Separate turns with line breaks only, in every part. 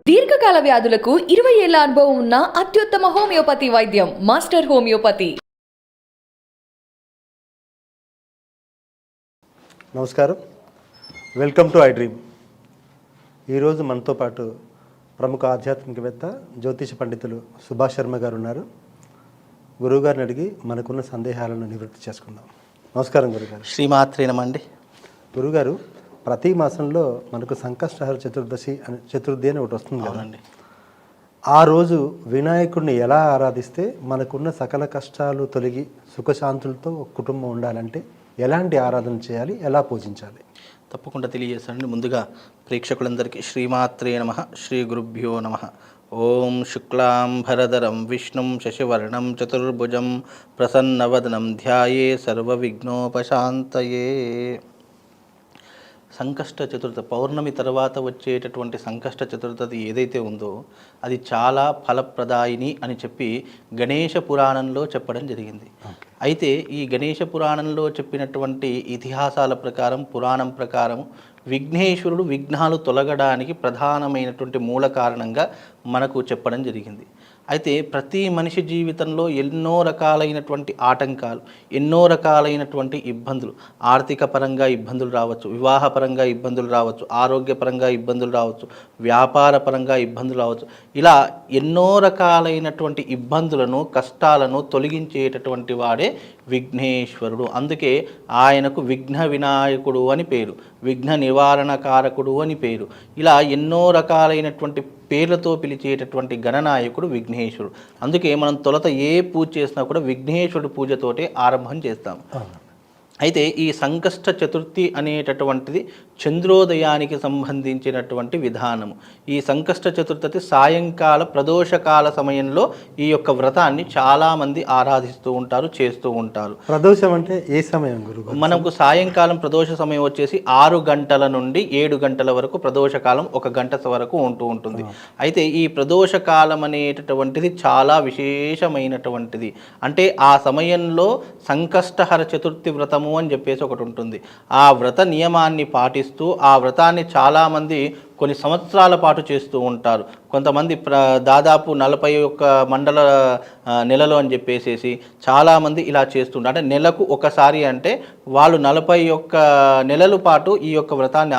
దీర్ఘకాల వ్యాధులకు 20 ఏళ్ల అనుభవం ఉన్న అత్యుత్తమ హోమియోపతి వైద్యం మాస్టర్ హోమియోపతి.
నమస్కారం, వెల్కమ్ టు ఐ డ్రీమ్. ఈరోజు మనతో పాటు ప్రముఖ ఆధ్యాత్మికవేత్త జ్యోతిష పండితులు సుభాష్ శర్మ గారు ఉన్నారు. గురువుగారిని అడిగి మనకున్న సందేహాలను నివృత్తి చేసుకుందాం. నమస్కారం గురుగారు.
శ్రీమాత్రే నమండి.
గురుగారు, ప్రతి మాసంలో మనకు సంకష్టహర చతుర్థి అని ఒకటి వస్తుంది కదండి. ఆ రోజు వినాయకుడిని ఎలా ఆరాధిస్తే మనకున్న సకల కష్టాలు తొలగి సుఖశాంతులతో కుటుంబం ఉండాలంటే ఎలాంటి ఆరాధన చేయాలి, ఎలా పూజించాలి?
తప్పకుండా తెలియజేస్తానండి. ముందుగా ప్రేక్షకులందరికీ శ్రీమాత్రే నమః, శ్రీ గురుభ్యో నమః. ఓం శుక్లాంబరధరం విష్ణుం శశివర్ణం చతుర్భుజం ప్రసన్నవదనం ధ్యాయే సర్వవిఘ్నోపశాంతయే. సంకష్ట చతుర్థి, పౌర్ణమి తర్వాత వచ్చేటటువంటి సంకష్ట చతుర్థి ఏదైతే ఉందో అది చాలా ఫలప్రదాయిని అని చెప్పి గణేష పురాణంలో చెప్పడం జరిగింది. అయితే ఈ గణేష పురాణంలో చెప్పినటువంటి ఇతిహాసాల ప్రకారం, పురాణం ప్రకారం విఘ్నేశ్వరుడు విఘ్నాలు తొలగడానికి ప్రధానమైనటువంటి మూల కారణంగా మనకు చెప్పడం జరిగింది. అయితే ప్రతి మనిషి జీవితంలో ఎన్నో రకాలైనటువంటి ఆటంకాలు, ఎన్నో రకాలైనటువంటి ఇబ్బందులు, ఆర్థిక పరంగా ఇబ్బందులు రావచ్చు, వివాహపరంగా ఇబ్బందులు రావచ్చు, ఆరోగ్యపరంగా ఇబ్బందులు రావచ్చు, వ్యాపార పరంగా ఇబ్బందులు రావచ్చు. ఇలా ఎన్నో రకాలైనటువంటి ఇబ్బందులను, కష్టాలను తొలగించేటటువంటి వాడే విఘ్నేశ్వరుడు. అందుకే ఆయనకు విఘ్న వినాయకుడు అని పేరు, విఘ్న నివారణకారకుడు అని పేరు. ఇలా ఎన్నో రకాలైనటువంటి పేర్లతో పిలిచేటటువంటి గణనాయకుడు విఘ్నేశ్వరుడు. అందుకే మనం తొలత ఏ పూజ చేసినా కూడా విఘ్నేశ్వరుడు పూజతోటే ఆరంభం చేస్తాం. అయితే ఈ సంకష్ట చతుర్థి అనేటటువంటిది చంద్రోదయానికి సంబంధించినటువంటి విధానము. ఈ సంకష్ట చతుర్థి సాయంకాల ప్రదోషకాల సమయంలో ఈ యొక్క వ్రతాన్ని చాలామంది ఆరాధిస్తూ ఉంటారు, చేస్తూ ఉంటారు.
ప్రదోషం అంటే ఏ సమయం గురువు?
మనకు సాయంకాలం ప్రదోష సమయం వచ్చేసి 6 గంటల నుండి 7 గంటల వరకు ప్రదోషకాలం 1 గంట వరకు ఉంటుంది. అయితే ఈ ప్రదోషకాలం అనేటటువంటిది చాలా విశేషమైనటువంటిది. అంటే ఆ సమయంలో సంకష్టహర చతుర్థి వ్రతము అని చెప్పేసి ఒకటి ఉంటుంది. ఆ వ్రత నియమాన్ని పాటిస్తూ ఆ వ్రతాన్ని చాలామంది కొన్ని సంవత్సరాల పాటు చేస్తూ ఉంటారు. కొంతమంది దాదాపు 41 మండల నెలలు అని చెప్పేసి చాలామంది ఇలా చేస్తుంటారు. అంటే నెలకు ఒకసారి, అంటే వాళ్ళు 41 నెలల పాటు ఈ యొక్క వ్రతాన్ని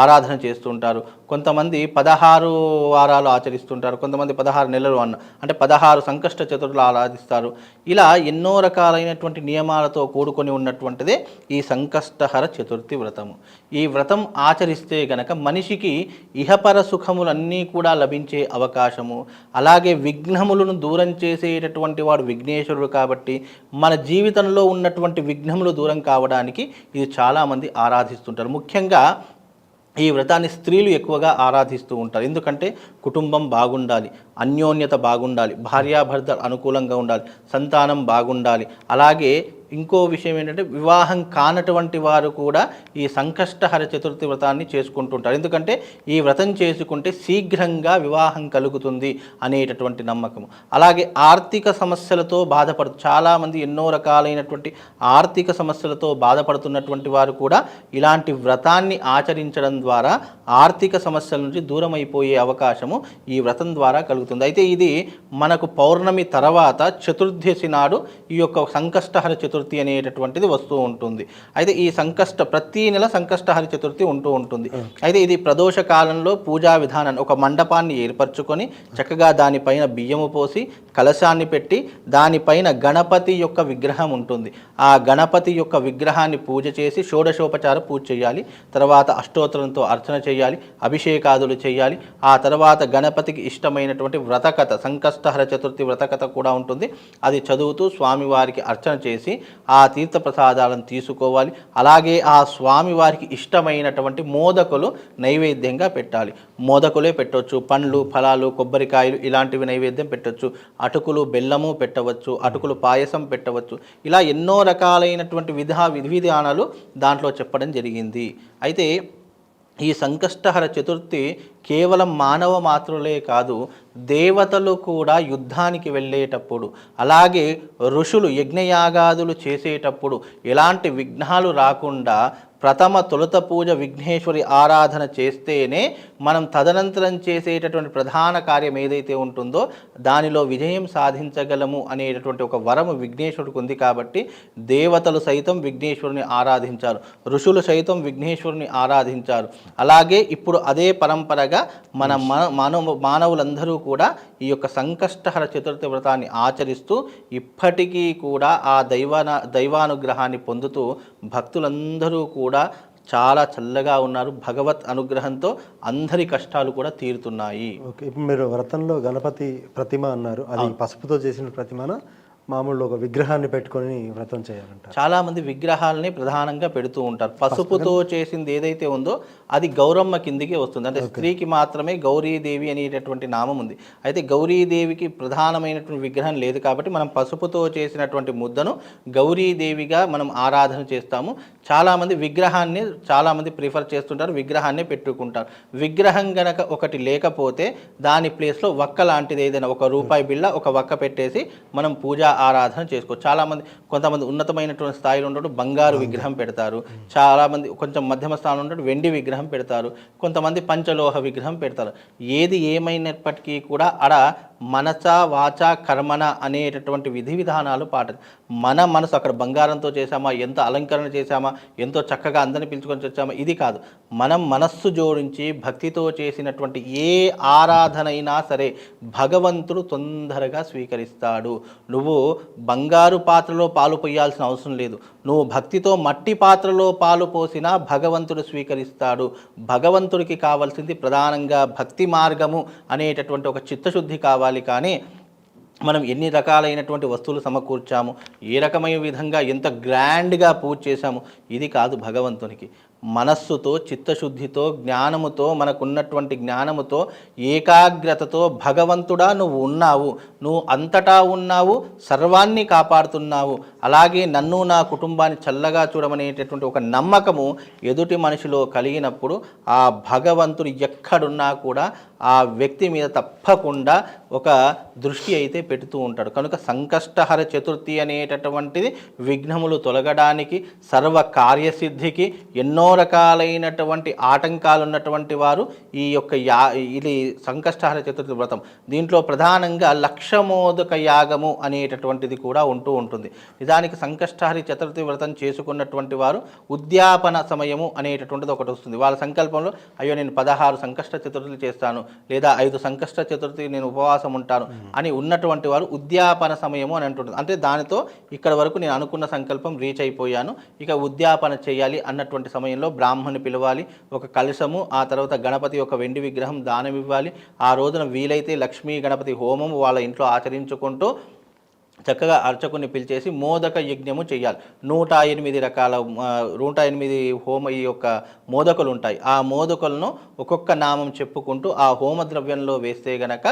ఆరాధన చేస్తుంటారు. కొంతమంది 16 వారాలు ఆచరిస్తుంటారు, కొంతమంది 16 నెలలు అంటే 16 సంకష్ట చతుర్థులు ఆరాధిస్తారు. ఇలా ఎన్నో రకాలైనటువంటి నియమాలతో కూడుకొని ఉన్నటువంటిదే ఈ సంకష్టహర చతుర్థి వ్రతము. ఈ వ్రతం ఆచరిస్తే గనక మనిషికి ఇహపర సుఖములన్నీ కూడా లభించే అవకాశము, అలాగే విఘ్నములను దూరం చేసేటటువంటి వాడు విఘ్నేశ్వరుడు కాబట్టి మన జీవితంలో ఉన్నటువంటి విఘ్నములు దూరం కావడానికి ఇది చాలామంది ఆరాధిస్తుంటారు. ముఖ్యంగా ఈ వ్రతాన్ని స్త్రీలు ఎక్కువగా ఆరాధిస్తూ ఉంటారు. ఎందుకంటే కుటుంబం బాగుండాలి, అన్యోన్యత బాగుండాలి, భార్యాభర్తలు అనుకూలంగా ఉండాలి, సంతానం బాగుండాలి. అలాగే ఇంకో విషయం ఏంటంటే వివాహం కానటువంటి వారు కూడా ఈ సంకష్టహర చతుర్థి వ్రతాన్ని చేసుకుంటుంటారు. ఎందుకంటే ఈ వ్రతం చేసుకుంటే శీఘ్రంగా వివాహం కలుగుతుంది అనేటటువంటి నమ్మకం. అలాగే ఆర్థిక సమస్యలతో చాలామంది ఎన్నో రకాలైనటువంటి ఆర్థిక సమస్యలతో బాధపడుతున్నటువంటి వారు కూడా ఇలాంటి వ్రతాన్ని ఆచరించడం ద్వారా ఆర్థిక సమస్యల నుంచి దూరం అయిపోయే అవకాశము ఈ వ్రతం ద్వారా కలుగుతుంది. అయితే ఇది మనకు పౌర్ణమి తర్వాత చతుర్దశి నాడు ఈ యొక్క సంకష్టహర చతుర్థి అనేటటువంటిది వస్తూ ఉంటుంది. అయితే ఈ ప్రతి నెల సంకష్టహర చతుర్థి ఉంటుంది. అయితే ఇది ప్రదోష కాలంలో పూజా విధానాన్ని, ఒక మండపాన్ని ఏర్పరచుకొని చక్కగా దానిపైన బియ్యము పోసి కలశాన్ని పెట్టి దానిపైన గణపతి యొక్క విగ్రహం ఉంటుంది. ఆ గణపతి యొక్క విగ్రహాన్ని పూజ చేసి షోడశోపచార పూజ చేయాలి. తర్వాత అష్టోత్తరంతో అర్చన చేయాలి, అభిషేకాదులు చేయాలి. ఆ తర్వాత గణపతికి ఇష్టమైనటువంటి వ్రతకథ, సంకష్టహర చతుర్థి వ్రతకథ కూడా ఉంటుంది. అది చదువుతూ స్వామివారికి అర్చన చేసి ఆ తీర్థ ప్రసాదాలను తీసుకోవాలి. అలాగే ఆ స్వామివారికి ఇష్టమైనటువంటి మోదకులు నైవేద్యంగా పెట్టాలి. మోదకులే పెట్టవచ్చు, పండ్లు, ఫలాలు, కొబ్బరికాయలు ఇలాంటివి నైవేద్యం పెట్టవచ్చు. అటుకులు, బెల్లము పెట్టవచ్చు, అటుకులు పాయసం పెట్టవచ్చు. ఇలా ఎన్నో రకాలైనటువంటి విధానాలు దాంట్లో చెప్పడం జరిగింది. అయితే ఈ సంకష్టహర చతుర్థి కేవలం మానవ మాత్రులే కాదు, దేవతలు కూడా యుద్ధానికి వెళ్ళేటప్పుడు, అలాగే ఋషులు యజ్ఞయాగాదులు చేసేటప్పుడు ఎలాంటి విఘ్నాలు రాకుండా తొలుత పూజ విఘ్నేశ్వరి ఆరాధన చేస్తేనే మనం తదనంతరం చేసేటటువంటి ప్రధాన కార్యం ఏదైతే ఉంటుందో దానిలో విజయం సాధించగలము అనేటటువంటి ఒక వరము విఘ్నేశ్వరుడికి ఉంది. కాబట్టి దేవతలు సైతం విఘ్నేశ్వరుని ఆరాధించారు, ఋషులు సైతం విఘ్నేశ్వరుని ఆరాధించారు. అలాగే ఇప్పుడు అదే పరంపరగా మన మానవులందరూ కూడా ఈ యొక్క సంకష్టహర చతుర్థి వ్రతాన్ని ఆచరిస్తూ ఇప్పటికీ కూడా ఆ దైవానుగ్రహాన్ని పొందుతూ భక్తులందరూ కూడా చాలా చల్లగా ఉన్నారు. భగవత్ అనుగ్రహంతో అందరి కష్టాలు కూడా తీరుతున్నాయి.
ఓకే, ఇప్పుడు మీరు వ్రతంలో గణపతి ప్రతిమ అన్నారు, అది పసుపుతో చేసిన ప్రతిమనా మామూలు ఒక విగ్రహాన్ని పెట్టుకొని వ్రతం చేయాలంటారు?
చాలామంది విగ్రహాలని ప్రధానంగా పెడుతూ ఉంటారు. పసుపుతో చేసింది ఏదైతే ఉందో అది గౌరమ్మ కిందికి వస్తుంది. అంటే స్త్రీకి మాత్రమే గౌరీదేవి అనేటటువంటి నామం ఉంది. అయితే గౌరీదేవికి ప్రధానమైనటువంటి విగ్రహం లేదు కాబట్టి మనం పసుపుతో చేసినటువంటి ముద్దను గౌరీదేవిగా మనం ఆరాధన చేస్తాము. చాలామంది విగ్రహాన్ని చాలామంది ప్రిఫర్ చేస్తుంటారు, విగ్రహాన్ని పెట్టుకుంటారు. విగ్రహం గనక ఒకటి లేకపోతే దాని ప్లేస్లో వక్క లాంటిది ఏదైనా ఒక రూపాయి బిళ్ళ ఒక వక్క పెట్టేసి మనం పూజా ఆరాధన చేసుకోవచ్చు. చాలామంది కొంతమంది ఉన్నతమైనటువంటి స్థాయిలో ఉన్నట్టు బంగారు విగ్రహం పెడతారు, చాలామంది కొంచెం మధ్యమ స్థానంలో ఉన్నట్టు వెండి విగ్రహం పెడతారు, కొంతమంది పంచలోహ విగ్రహం పెడతారు. ఏది ఏమైనప్పటికీ కూడా అడ మనస వాచ కర్మణ అనేటటువంటి విధి విధానాలు మన మనసు అక్కడ బంగారంతో చేసామా, ఎంత అలంకరణ చేసామా, ఎంతో చక్కగా అందరిని పిలుచుకొని వచ్చామా, ఇది కాదు. మనం మనస్సు జోడించి భక్తితో చేసినటువంటి ఏ ఆరాధన అయినా సరే భగవంతుడు తొందరగా స్వీకరిస్తాడు. నువ్వు బంగారు పాత్రలో పాలు పోయాల్సిన అవసరం లేదు, నువ్వు భక్తితో మట్టి పాత్రలో పాలు పోసినా భగవంతుడు స్వీకరిస్తాడు. భగవంతుడికి కావాల్సింది ప్రధానంగా భక్తి మార్గము అనేటటువంటి ఒక చిత్తశుద్ధి కావాలి. కానీ మనం ఎన్ని రకాలైనటువంటి వస్తువులు సమకూర్చాము, ఏ రకమైన విధంగా ఎంత గ్రాండ్గా పూజ చేశాము, ఇది కాదు భగవంతునికి. మనస్సుతో చిత్తశుద్ధితో జ్ఞానముతో మనకున్నటువంటి జ్ఞానముతో ఏకాగ్రతతో భగవంతుడా నువ్వు ఉన్నావు, నువ్వు అంతటా ఉన్నావు, సర్వాన్ని కాపాడుతున్నావు, అలాగే నన్ను నా కుటుంబాన్ని చల్లగా చూడమనేటటువంటి ఒక నమ్మకము ఎదుటి మనిషిలో కలిగినప్పుడు ఆ భగవంతుడు ఎక్కడున్నా కూడా ఆ వ్యక్తి మీద తప్పకుండా ఒక దృష్టి అయితే పెడుతూ ఉంటాడు. కనుక సంకష్టహర చతుర్థి అనేటటువంటిది విఘ్నములు తొలగడానికి, సర్వ కార్యసిద్ధికి ఎన్నో రకాలైనటువంటి ఆటంకాలు ఉన్నటువంటి వారు ఈ యొక్క ఇది సంకష్టహర చతుర్థి వ్రతం. దీంట్లో ప్రధానంగా లక్షమోదక యాగము అనేటటువంటిది కూడా ఉంటూ ఉంటుంది. నిజానికి సంకష్టహరి చతుర్థి వ్రతం చేసుకున్నటువంటి వారు ఉద్యాపన సమయము అనేటటువంటిది ఒకటి వస్తుంది. వాళ్ళ సంకల్పంలో అయ్యో నేను 16 సంకష్ట చతుర్థులు చేస్తాను, లేదా 5 సంకష్ట చతుర్థి నేను ఉపవాసం ఉంటాను అని ఉన్నటువంటి వారు ఉద్యాపన సమయము అని అంటుంటుంది. అంటే దానితో ఇక్కడ వరకు నేను అనుకున్న సంకల్పం రీచ్ అయిపోయాను, ఇక ఉద్యాపన చేయాలి అన్నటువంటి సమయంలో బ్రాహ్మణ్ణి పిలవాలి, ఒక కలశము, ఆ తర్వాత గణపతి ఒక వెండి విగ్రహం దానం ఇవ్వాలి. ఆ రోజున వీలైతే లక్ష్మీ గణపతి హోమం వాళ్ళ ఇంట్లో ఆచరించుకుంటూ చక్కగా అర్చకుని పిలిచేసి మోదక యజ్ఞము చేయాలి. 108 రకాల 108 ఈ యొక్క మోదకులు ఉంటాయి. ఆ మోదకులను ఒక్కొక్క నామం చెప్పుకుంటూ ఆ హోమద్రవ్యంలో వేస్తే గనక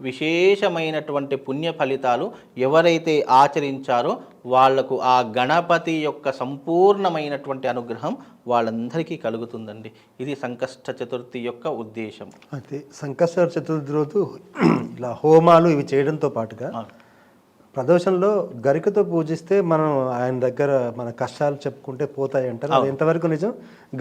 విశేషమైనటువంటి పుణ్య ఫలితాలు ఎవరైతే ఆచరించారో వాళ్లకు ఆ గణపతి యొక్క సంపూర్ణమైనటువంటి అనుగ్రహం వాళ్ళందరికీ కలుగుతుందండి. ఇది సంకష్ట చతుర్థి యొక్క ఉద్దేశం.
అయితే సంకష్ట చతుర్థి రోజు ఇలా హోమాలు ఇవి చేయడంతో పాటుగా ప్రదోషంలో గరికతో పూజిస్తే మనం ఆయన దగ్గర మన కష్టాలు చెప్పుకుంటే పోతాయి అంటారు, అది ఎంతవరకు నిజం?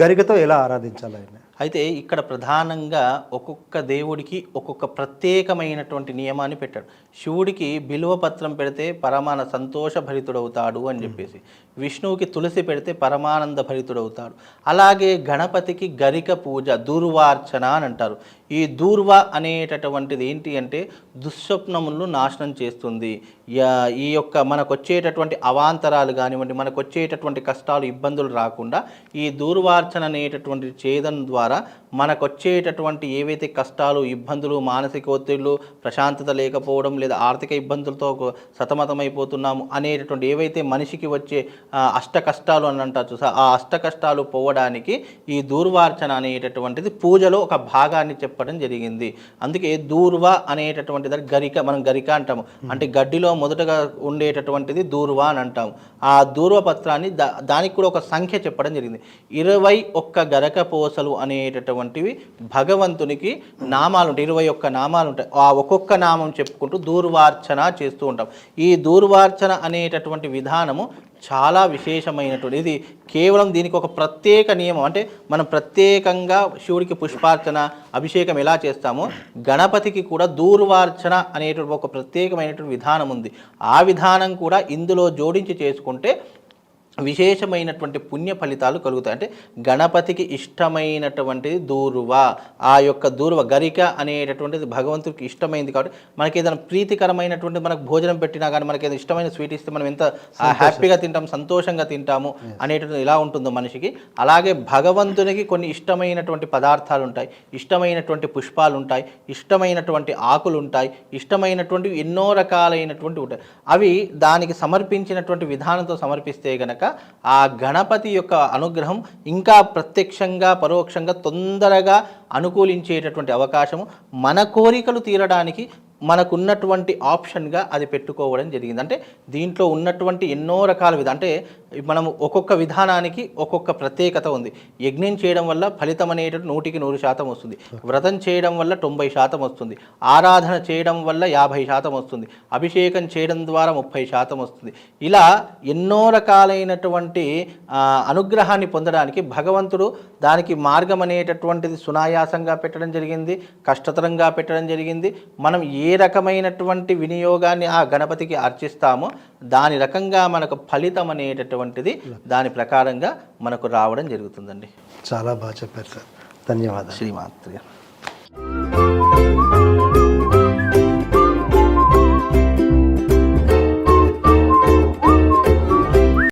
గరికతో ఎలా ఆరాధించాలి ఆయన?
అయితే ఇక్కడ ప్రధానంగా ఒక్కొక్క దేవుడికి ఒక్కొక్క ప్రత్యేకమైనటువంటి నియమాన్ని పెట్టాడు. శివుడికి బిల్వపత్రం పెడితే పరమాన సంతోష భరితుడవుతాడు అని చెప్పేసి, విష్ణువుకి తులసి పెడితే పరమానంద భరితుడవుతాడు. అలాగే గణపతికి గరిక పూజ దూర్వార్చన అని అంటారు. ఈ దూర్వ అనేటటువంటిది ఏంటి అంటే దుస్వప్నములను నాశనం చేస్తుంది. ఈ యొక్క మనకు వచ్చేటటువంటి అవాంతరాలు కానివ్వండి, మనకు వచ్చేటటువంటి కష్టాలు ఇబ్బందులు రాకుండా ఈ దూర్వార్చన అనేటటువంటి చేయడం ద్వారా మనకు వచ్చేటటువంటి ఏవైతే కష్టాలు ఇబ్బందులు, మానసిక ఒత్తిళ్లు, ప్రశాంతత లేకపోవడం, లేదా ఆర్థిక ఇబ్బందులతో సతమతమైపోతున్నాము అనేటటువంటి ఏవైతే మనిషికి వచ్చే అష్ట కష్టాలు అని అంటారు, ఆ అష్ట కష్టాలు పోవడానికి ఈ దూర్వార్చన అనేటటువంటిది పూజలో ఒక భాగాన్ని చెప్పడం జరిగింది. అందుకే దూర్వ అనేటటువంటిది గరిక, మనం గరిక అంటాము, అంటే గడ్డిలో మొదటగా ఉండేటటువంటిది దూర్వ అని అంటాము. ఆ దూర్వ పత్రాన్ని దానికి కూడా ఒక సంఖ్య చెప్పడం జరిగింది. 21 గరక పోసలు అనేటటువంటివి భగవంతునికి నామాలు ఉంటాయి, 21 నామాలు ఉంటాయి. ఆ ఒక్కొక్క నామం చెప్పుకుంటూ దూర్వార్చన చేస్తూ ఉంటాం. ఈ దూర్వార్చన అనేటటువంటి విధానము చాలా విశేషమైనటువంటి, ఇది కేవలం దీనికి ఒక ప్రత్యేక నియమం. అంటే మనం ప్రత్యేకంగా శివుడికి పుష్పార్చన అభిషేకం ఎలా చేస్తామో గణపతికి కూడా దూర్వార్చన అనేటువంటి ఒక ప్రత్యేకమైనటువంటి విధానం ఉంది. ఆ విధానం కూడా ఇందులో జోడించి చేసుకుంటే విశేషమైనటువంటి పుణ్య ఫలితాలు కలుగుతాయి. అంటే గణపతికి ఇష్టమైనటువంటిది దూర్వ. ఆ యొక్క దూర్వ గరిక అనేటటువంటిది భగవంతుడికి ఇష్టమైంది కాబట్టి మనకి ఏదైనా ప్రీతికరమైనటువంటి మనకు భోజనం పెట్టినా కానీ మనకి ఏదైనా ఇష్టమైన స్వీట్ ఇస్తే మనం ఎంత హ్యాపీగా తింటాం, సంతోషంగా తింటాము అనేటువంటిది ఎలా ఉంటుందో మనిషికి, అలాగే భగవంతునికి కొన్ని ఇష్టమైనటువంటి పదార్థాలు ఉంటాయి, ఇష్టమైనటువంటి పుష్పాలు ఉంటాయి, ఇష్టమైనటువంటి ఆకులు ఉంటాయి, ఇష్టమైనటువంటి ఎన్నో రకాలైనటువంటి ఉంటాయి. అవి దానికి సమర్పించినటువంటి విధానంతో సమర్పిస్తే గనక ఆ గణపతి యొక్క అనుగ్రహం ఇంకా ప్రత్యక్షంగా పరోక్షంగా తొందరగా అనుకూలించేటటువంటి అవకాశము, మన కోరికలు తీరడానికి మనకున్నటువంటి ఆప్షన్గా అది పెట్టుకోవడం జరిగింది. అంటే దీంట్లో ఉన్నటువంటి ఎన్నో రకాల అంటే మనం ఒక్కొక్క విధానానికి ఒక్కొక్క ప్రత్యేకత ఉంది. యజ్ఞం చేయడం వల్ల ఫలితం అనేటువంటి 100% వస్తుంది, వ్రతం చేయడం వల్ల 90% వస్తుంది, ఆరాధన చేయడం వల్ల 50% వస్తుంది, అభిషేకం చేయడం ద్వారా 30% వస్తుంది. ఇలా ఎన్నో రకాలైనటువంటి అనుగ్రహాన్ని పొందడానికి భగవంతుడు దానికి మార్గం అనేటటువంటిది సునాయాసంగా పెట్టడం జరిగింది, కష్టతరంగా పెట్టడం జరిగింది. మనం ఏ రకమైనటువంటి వినియోగాన్ని ఆ గణపతికి అర్చిస్తామో దాని రకంగా మనకు ఫలితం అనేటటువంటిది దాని ప్రకారంగా మనకు రావడం జరుగుతుందండి.
చాలా బాగా చెప్పారు సార్, ధన్యవాదాలు.
శ్రీమాత్రి.